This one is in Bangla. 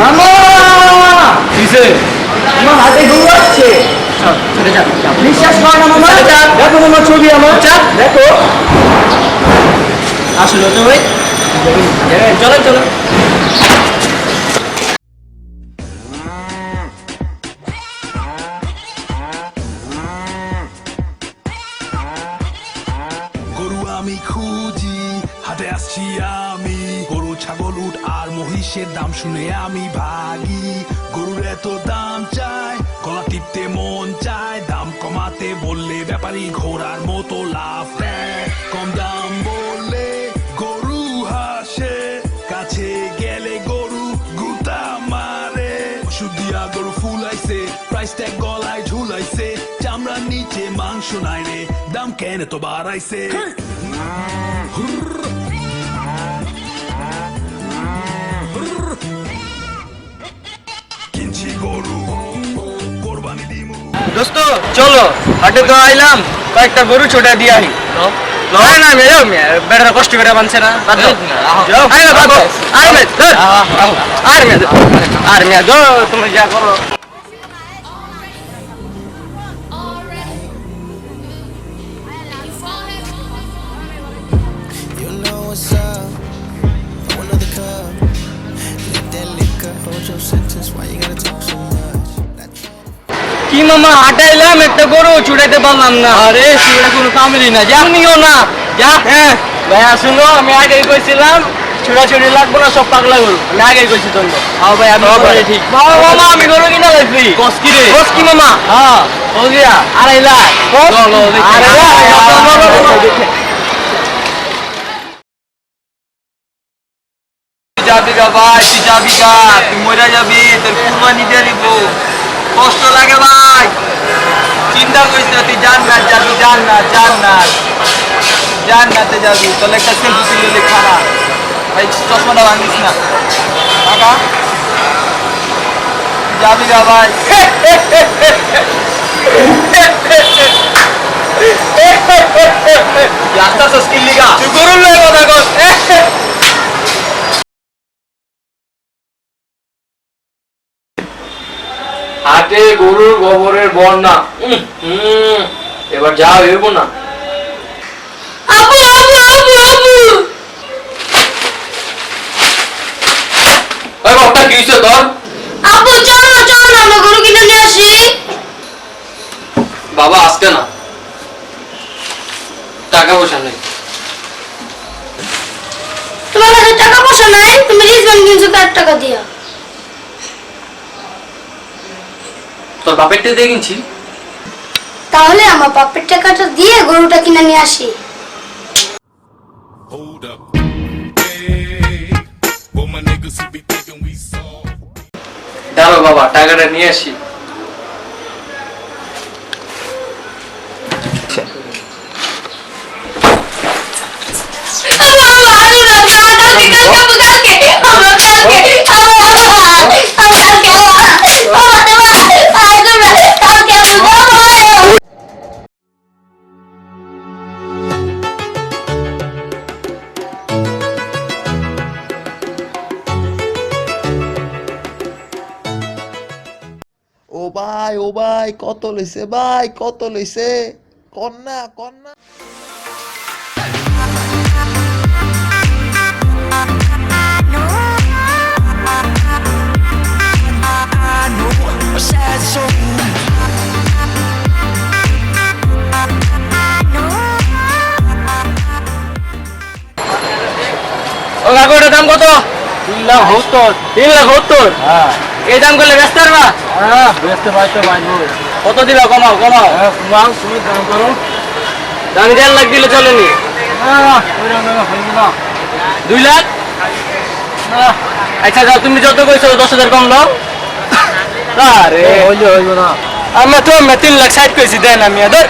মামা কিসে আমার হাতে গরু আসছে। বিশ্বাস করে না মামা, দেখো মামা ছবি আমার, দেখো আসলে তো ভাই চলো চলো গরু আমি খুঁজি হাটে আসছি আমি গরু ছাগল উট আর মহিষের দাম শুনে আমি ভাগি গরুর এত দাম চাই গলা টিপতে মন চায় দাম কমাতে বললে ব্যাপারী ঘোড়ার মতো লাভ দেয় কম দাম বললে গরু হাসে কাছে গেলে গরু গুতা মারে ওষুধ দিয়া গরু ফুলাইছে প্রাইস ট্যাগ গলায় ঝুলাইছে চামড়ার নিচে মাংস নাই রে দাম কেন তো বাড়াইছে কিনছি গরু কোরবানি দিমু দোস্ত চলো হাটে তো আইলাম কয়েকটা গরু ছোটা দিয়ে আহি না না মেয়ে বেটারা কষ্ট করে বানছে না বাদ দাও যাও আরে বাদ দাও আর মেয়ে গো তুমি যা করো You know what's up. I want another cup. Let that liquor hold your sentence. Why you gotta talk so much? কি মামা হাটাইলাম একটা গরু ছুটাইতে পারলাম না আরে সেটা কোনো কামেরই না যা নিও না যা হ্যাঁ ভাইয়া শুনো আমি আগেই কইছিলাম ছুটাছুটি লাগবো না সব পাগলা গরু আমি আগেই কইছি তোমরা হ্যাঁ ভাই আমি বলি ঠিক মামা আমি গরু কিনা লাগবি কস কি রে কস কি মামা হ্যাঁ ও দিয়া 2.5 লাখ চলো যাবি গা ভাই তুই যাবি গা তুই মরে যাবি তোর কুরবানি দিয়ে দিব কষ্ট লাগে ভাই চিন্তা করিস না তুই জান্নাত যাবি জান্নাতে যাবি তোর একটা সেলফি তুলে খানা ভাই চশমাটা ভাঙিস না কাকা যাবি গা ভাই জানতাস স্কিল লিগা তুই গরুর লয় কথা কর হাটে গরুর গোবরের বন্যা এবার যা হইব না আপু আপু আপু আপু ওই বাবা কি হইছে তোর আপু চলো চলো না আমরা গরু কিনে নিয়ে আসি বাবা আজকে না টাকা পয়সা নেই তোমার কাছে টাকা পয়সা নাই তুমি রিজওয়ান কিনছো 4 টাকা দিয়া তোর বাপের টাকা দিয়ে কিনছি তাহলে আমার বাপের টাকাটা দিয়ে গরুটা কিনে নিয়ে আসি Hold up hey what my niggas who be thinking we soft দাঁড়ো বাবা টাকাটা নিয়ে আসি ও ভাই কত লইছে ভাই কত লইছে কন্যা কন্যা ও কাকু এটার দাম কত 3,70,000 হ্যাঁ এই দাম করলে ব্যস্ত পারবা হ্যাঁ ব্যস্ত পাইতো পাইবো কত দিবা কমাও কমাও হ্যাঁ কমাও তুমি দাম করো দাম 1.5 লাখ দিলে চলেনি না ওই দাম না 2 লাখ আচ্ছা যাও তুমি যত কইছো 10,000 কম নাও আরে হইলো না আমরা তো 3 লাখ 60 কইছি দেন আমি আদর